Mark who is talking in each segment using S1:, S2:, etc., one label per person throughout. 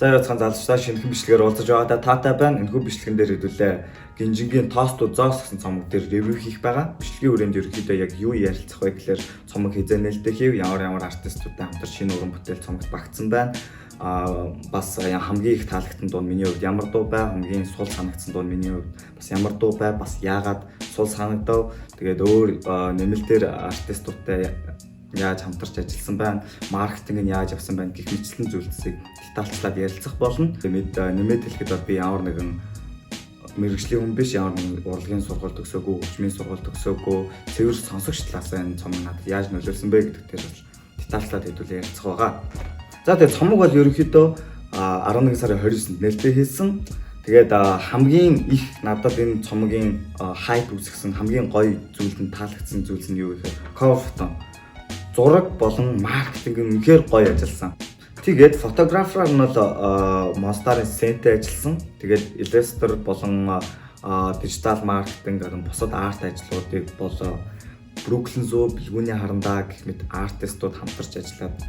S1: За яцхан залжтай шинэхэн бичлэгээр уулзаж байгаадаа таатай байна. Энэхүү бичлэгэн дээр хэдүүлээ Гинжингийн Toast Zos гэсэн цомог дээр ревю хийх байгаа. Бичлэгийн хүрээнд ерөнхийдөө яг юу ярилцах вэ гэхээр цомог хизээ нээлттэй хийв, ямар артистуудтай хамтар шинэ уран бүтээл цомогт багтсан байна. Бас хамгийн их таалагдсан дуу миний хувьд ямар дуу бай, хамгийн сул санагдсан дуу миний хувьд бас ямар дуу бай, бас яагаад сул санагдав. Тэгээд өөр нэмэлтээр артистуудтай яаж хамтарч ажилласан байна, маркетинг нь яаж явсан байна гэх мэтлэн зүйлсийг детальчлаад ярилцах болно. Нэмээд хэлэхэд бол би ямар нэгэн мэргэжлийн хүн биш, ямар нэгэн урлагийн сургууль төгсөөгүй, хөгжмийн сургууль төгсөөгүй, цэвэр сонсогч талаас энэ цомог надад яаж нөлөөлсөн бэ гэдэгт бол детальчлаад хэдүүлээ ярилцах байгаа. За тэгээд цомог бол ерөнхийдөө 11 сарын 29-нд нээлттэй хийсэн. Тэгээд хамгийн их надад энэ цомогийн хайп үүсгэсэн хамгийн гоё зүйл нь таалагдсан зүйлс нь юу гэхээр cover photo. Зураг болон маркетинг нь үнэхээр гоё ажилласан. Тэгээд фотографераар нь бол Monster-ын Senтэй ажилласан. Тэгээд Illustrator болон дижитал маркетинг бусад арт ажлуудыг бол Brooklyn Zoo, Бэлгүүний харандаа гэх мэт артистууд хамтарч ажиллаад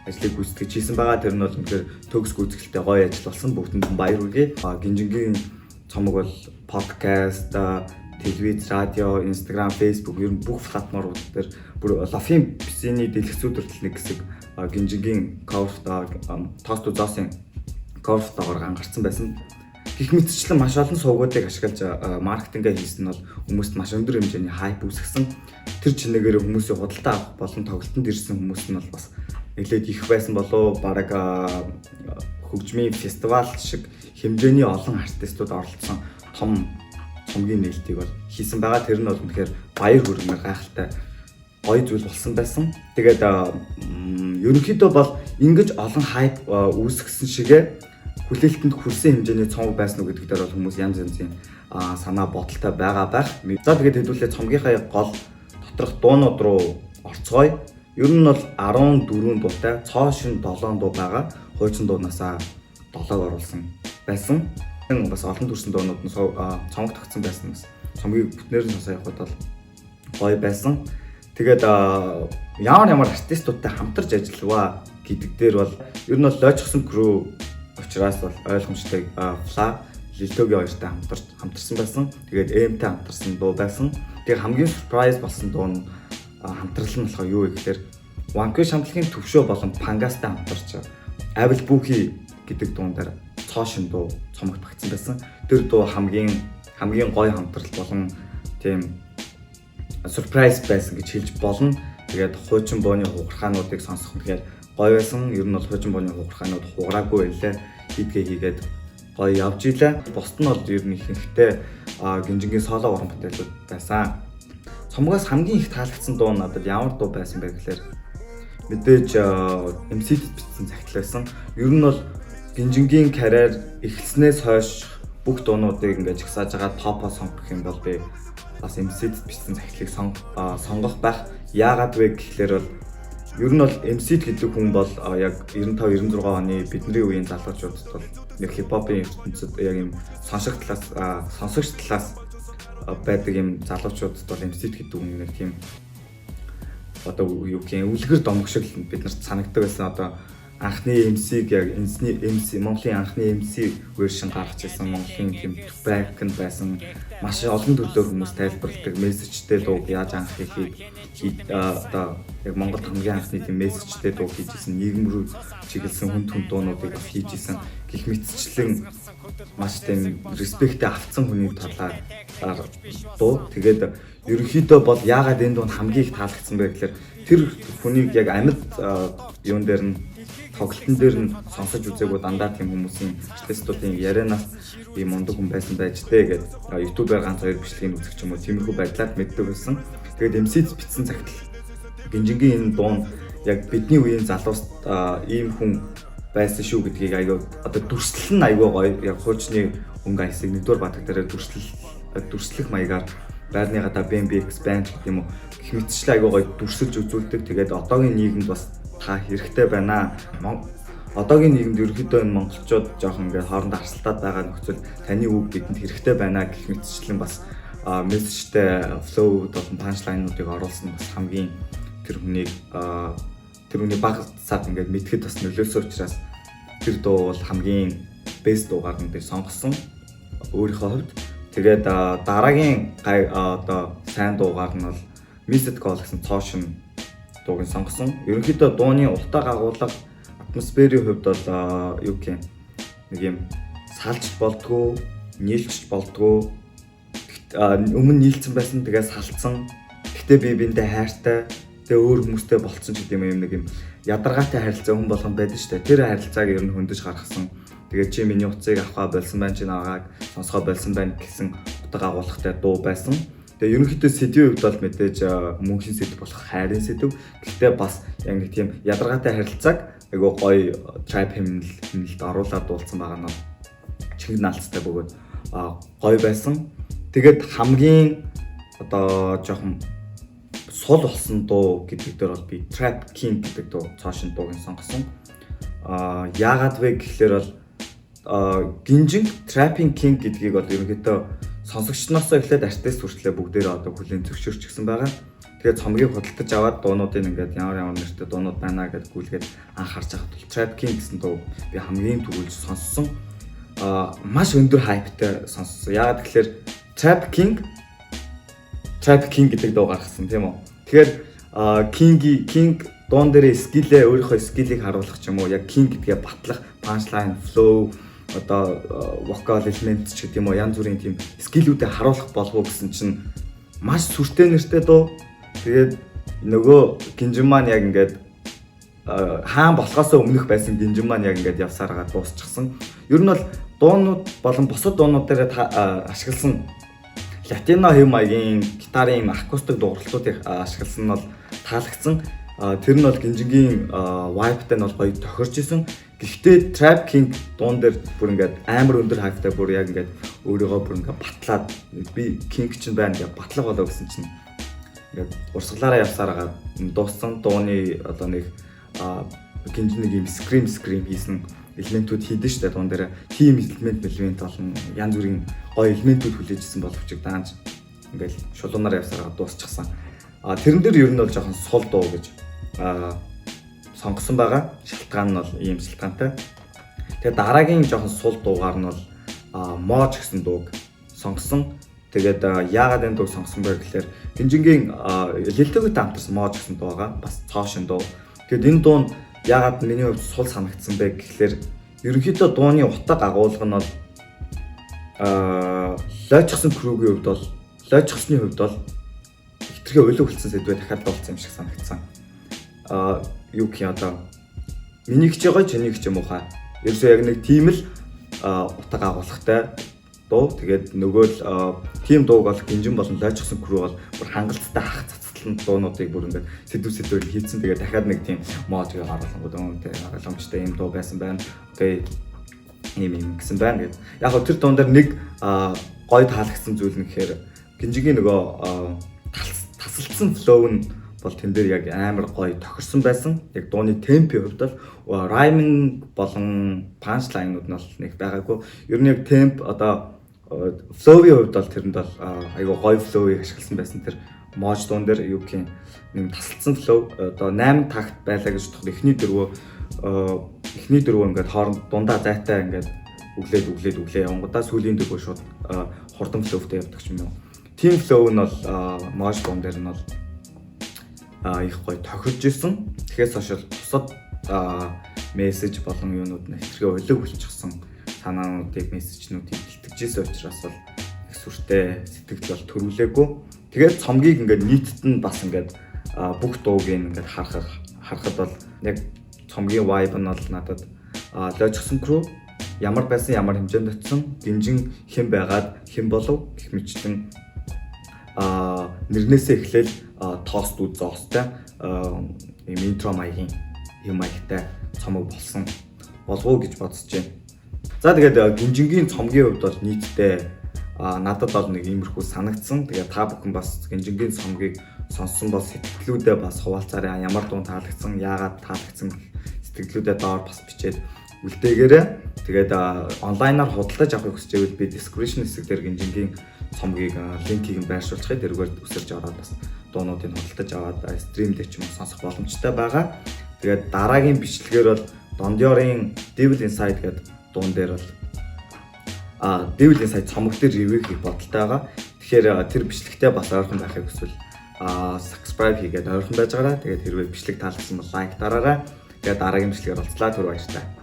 S1: ажлыг гүйцэтгэж хийсэн байгаа. Тэр нь бол үнэхээр төгс гүйцэтгэлтэй гоё ажил болсон. Бүгдэнд нь баяр хүргэе. Гинжингийн цомог бол подкаст, телевиз, радио, Instagram, Facebook ер нь бүх платформууд дээр бүр лафийн бисний дэлгэцүүд хүртэл нэг хэсэг Гинжингийн Toast Zos-ын cover-тойгоор гарсан байсан. Гэх мэтчлэн маш олон сувгуудыг ашиглаж маркетингээ хийсэн нь бол хүмүүст маш өндөр хэмжээний хайп үүсгэсэн. Тэр чинээгээр хүмүүсийн худалдаа авах болон тоглолтод ирсэн хүмүүс нь бол бас нэлээд их байсан болов. Бараг хөгжмийн фестивал шиг хэмжээний олон артистууд оролцсон том цомгийн нээлтийг бол хийсэн байгаа. Тэр нь бол үнэхээр баяр хүргэмээр гайхалтай гоё зүйл болсон байсан. Тэгээд ерөнхийдөө бол ингэж олон хайп үүсгэсэн шигээ хүлээлтэнд хүрсэн хэмжээний цомог байсан уу гэдэг дээр бол хүмүүс янз янзын санаа бодолтой байгаа байх. За тэгээд хэдүүлээ цомгийнхаа гол доторх дуунууд руу орцгоё. Ер нь бол 14 дуутай, цоо шин 7 дуу байгаа. Хуучин дуунасаа 7-г оруулсан байсан. Бас олон төрсэн дуунууд нь цомог тогтсон байсан бас. Цомгийг бүтнээр нь сонсох явахад бол гоё байсан. Тэгээд ямар артистуудтай хамтарч ажиллаваа гэдэг дээр бол ер нь бол Logic crew учраас бол ойлгомжтой Fla, Liltoгийн хоёртай хамтарсан байсан. Тэгээд AM-тэй хамтарсан дуу байсан. Тэгээд хамгийн surprise болсон дуу нь хамтрал нь болохоо юу вэ гэхээр Wanko шамтлагын төвшөө болон Pangas-тай хамтарч Abel Buki гэдэг дуун дээр цоо шин дуу цомогт багтсан байсан. Тэр дуу хамгийн гоё хамтрал болон тийм surprise байсан гэж хэлж болно. Тэгээд хуучин бооны хугархаануудыг сонсох нь тэгэхээр гоё байсан. Ер нь бол хуучин бооны хугархаанууд хугараагүй байлаа. Хийдгээ хийгээд гоё явж илээ. Бусд нь бол ер нь ихэнхдээ Гинжингийн соло уран бүтээлүүд байсан. Цомгоос хамгийн их таалагдсан дуу надад ямар дуу байсан бэ гэхээр мэдээж MC-д бичсэн цагтл байсан. Ер нь бол Гинжингийн карьер эхэлснээс хойш бүх дуунуудыг ингэж ихсааж байгаа топо сонгох юм бол би бас MC-д бичсэн цагтлыг сонгох байх. Яагаад вэ гэхлээр бол ер нь бол MC-д гэдэг хүн бол яг 95 96 оны бидний үеийн залуучуудад бол нэг хипхопын ертөнцид яг юм сонсогч талаас байдаг юм залуучуудад бол MC-д гэдэг хүн нэг тийм одоо юу гэх юм үлгэр домог шиг бид нарт санагддаг байсан. Одоо анхны MC-г яг MC Монголын анхны MC вершн гаргаж ирсэн Монголын тийм back нь байсан. Маш олон төрлөөр хүмүүс тайлбарладаг мессежтэй дуу яаж анх хийх одоо яг Монголд хамгийн анхны тийм мессежтэй дуу хийжсэн, нийгэм рүү чиглэсэн хүн дуунуудыг бас хийжсэн. Гэх мэтчлэн маш тийм респекттэй авцсан хүний талаар дуу. Тэгээд ерөнхийдөө бол яагаад энэ дуу хамгийн их таалагдсан бэ гэхээр тэр хүнийг яг амьд юун дээр нь тоглолтын дээр нь сонсож үзээгүй дандаа тийм хүмүүсийн артистуудын ярианаас ийм мундаг хүн байсан байж тээ гэдэг YouTube-аар ганц хоёр бичлэгийг үзэх ч юм уу тиймэрхүү байдлаар мэддэг байсан. Тэгээд MC-д бичсэн цагт Гинжингийн энэ дуу яг бидний үеийн залуус ийм хүн байсан шүү гэдгийг аягүй одоо дүрслэл нь аягүй гоё. Яг хуучны өнгө айсыг нэгдүгээр батг дээр дүрслэх маягаар байрны гадаа BMX band гэх юм уу гэх мэтчлэн аягүй гоё дүрсэлж үзүүлдэг. Тэгээд одоогийн нийгэмд бас та хэрэгтэй байна. Одоогийн нийгэмд ерөнхийдөө энэ монголчууд жоохон ингээд хоорондоо харсалтаад байгаа нөхцөл таны үг бидэнд хэрэгтэй байна гэх мэтчлэн бас мессежтэй flow болон punchline-уудыг оруулсан бас хамгийн тэр хүний баг цаад ингээд мэдхэд бас нөлөөлсөн учраас тэр дуу бол хамгийн best дуугаар нь би сонгосон өөрийнхөө хувьд. Тэгээд дараагийн одоо сайн дуугаар нь бол Missed Call гэсэн цоошин дууг сонгосон. Ерөнхийдөө дууны утга агуулга атмосферийн хувьд бол юу гэх юм нэг юм салж болдгоо, нийлж болдгоо. Өмнө нийлцсэн байсан тэгээд салцсан. Гэхдээ би биендээ хайртай, тэгээ өөр хүмүүстэй болцсон ч гэдэг юм нэг юм ядаргаатай харилцаа хүн болгон байдаг шүү дээ. Тэр харилцааг ер нь хөндөж гаргасан. Тэгээд чи миний утсыг авахаа болсон байна, чи наагааг сонсгоо болсон байна гэсэн утга агуулгатай дуу байсан. Тэгээ ерөнхийдөө сэдвийн хувьд бол мэдээж мөнхийн сэдв болох хайрын сэдв. Гэхдээ бас яг нэг тийм ядаргаатай харилцааг айгуу гоё trap хэмнэлд оруулаад дуулсан байгаа нь чихэн наалцтай бөгөөд гоё байсан. Тэгээд хамгийн одоо жоохон сул болсон дуу гэдэг дээр бол би Trap King гэдэг дуу цаашин дууг сонгосон. Яагаад вэ гэхлээр бол гинжин Trapping King гэдгийг бол ерөнхийдөө сонсогчноосоо эхлээд артист хүртлээр бүгдээрээ одоо хүлээн зөвшөөрчихсөн байгаа. Тэгээд цомгийг худалдаж аваад дуунуудыг ингээд ямар нэртэй дуунууд байна гэдээ гүйлгээд анхаарч авах. Trap King гэсэн дуу би хамгийн түрүүлж сонссон. Маш өндөр хайптай сонссон. Яагаад гэхлээр Trap King гэдэг дуу гаргасан тийм үү. Тэгэхээр King дуун дээр скиллээ өөрийнхөө скиллийг харуулах ч юм уу яг King гэдгээ батлах punchline flow одоо vocal element ч гэдэг юм уу янз бүрийн тийм скиллүүдээ харуулах болов уу гэсэн чинь маш сүртэй нэртэй дуу. Тэгээд нөгөө гинжин маань яг ингээд хаан болохоос өмнөх байсан гинжин маань яг ингээд явсараа дуусчихсан. Ер нь бол дуунууд болон бусад дуунууд дээр ашигласан латино хэв маягийн гитарын акустик дууралтуудыг ашигласан нь бол таалагдсан. Тэр нь бол гинжингийн vibe-тай нь бол гоё тохирч исэн. Гэхдээ Trap King дуун дээр бүр ингээд амар өндөр хайптай бүр яг ингээд өөрийгөө бүр ингээд батлаад би King чинь байна гэж батлах болоо гэсэн чинь ингээд урсгалаараа явсараа дууссан. Дууны одоо нэг гинжин нэг юм scream хийсэн элементүүд хийдэж штэ дуун дээр team элемент болно янз бүрийн гоё элементүүд хүлээжсэн боловч даанч ингээл шулуунаар явсараа дуусчихсан. Тэрэн дээр ер нь бол жоохон сул дуу гэж сонгосон байгаа. Шалтгаан нь бол ийм шалтгаантай. Тэгээ дараагийн жоохон сул дуугаар нь бол Moj гэсэн дууг сонгосон. Тэгээд яагаад энэ дууг сонгосон бэ гэхээр гинжингийн Lil-тэй хамтарсан Moj гэсэн дуу байгаа. Бас цоошин дуу. Тэгээд энэ дуу нь яагаад миний хувьд сул санагдсан бэ гэхлээр ерөнхийдөө дууны утга агуулга нь бол лойчсон крүүгийн хувьд бол лойчсны хувьд бол хитрхээ өлөг болсон сэдвээ дахиад дуулсан юм шиг санагдсан. Юу гэх юм одоо миний хич байгаа чиний хич юм уу хаа. Ерөөсөө яг нэг тийм л утга агуулгатай дуу. Тэгээд нөгөө л тийм дууг бол гинжин болон лойчсон крүү бол бүр хангалттай хах дуунуудыг бүр ингээд сэдвээр хийцэн. Тэгээд дахиад нэг тийм модыг харуулсан гоо ойлгомжтой юм дуу байсан байна. Тэгээд ийм гэсэн байна гэдэг. Яг гоо тэр дуун дээр нэг гоё таалагдсан зүйл нь гэхээр гинжигийн нөгөө тасалдсан флоу нь бол тэн дээр яг амар гоё тохирсон байсан. Яг дууны темпийн хувьд бол rhyming болон punchline-ууд нь бол нэг байгаагүй. Ер нь яг темп одоо флоуийн хувьд бол тэрэнд бол айгүй гоё флоуийг ашигласан байсан. Тэр Moj дуун дээр юу гэх юм нэг тасалдсан флоу одоо 8 такт байлаа гэж бодоход эхний дөрвөө ингээд хооронд дундаа зайтай ингээд өглөө явангуудаа сүүлийн дөрвөө шууд хурдан флоутай явдаг юм уу. Team flow нь бол Moj дуун дээр нь бол их гоё тохирж исэн. Тэгэхээс хойш бусад мессеж болон юунууд нь хэвчээ өлөг болчихсон санаануудыг мессежнуудыг бэлтгэжсэн учраас бол их сүртэй сэтгэл бол төрүүлээгүй. Тэгээд цомгийг ингээд нийтэд нь бас ингээд бүх дууг ингээд харахад бол яг цомгийн vibe нь бол надад лойчсон crew ямар байсан ямар хэмжээнд очсон гинжин хэн байгаад хэн болов гэх мэтлэн нэрнээсээ эхлээл тоостууд зоостой ийм интро маягийн юм маягтай цомог болсон болов уу гэж бодсож байна. За тэгээд гинжингийн цомгийн хувьд бол нийтдээ надад бол нэг иймэрхүү санагдсан. Тэгээд та бүхэн бас гинжингийн цомгийг сонссон бол сэтгэлдээ бас хуваалцаарай. Ямар дуун таалагдсан, яагаад таалагдсан сэтгэлдээ доор бас бичээд үлдээгээрэй. Тэгээд онлайнаар худалдаж авахыг хүсчихвэл би description хэсэг дээр гинжингийн цомгийг линкийг нь байршуулчихъя. Тэргээр үсэрж ороод бас дуунуудыг худалдаж аваад стрим дээр ч юм уу сонсох боломжтой байгаа. Тэгээд дараагийн бичлэгээр бол Don Dior-ын Devil Inside гэдэг дуун дээр бол Devil Inside цомог дээр ревю хийх бодолтой байгаа. Тэгэхээр тэр бичлэгтээ бас ойрхон байхыг хүсвэл subscribe хийгээд ойрхон байж байгаарай. Тэгээд хэрвээ бичлэг таалагдсан бол лайк дараарай. Тэгээд дараагийн бичлэгээр уулзлаа. Түр баярлалаа.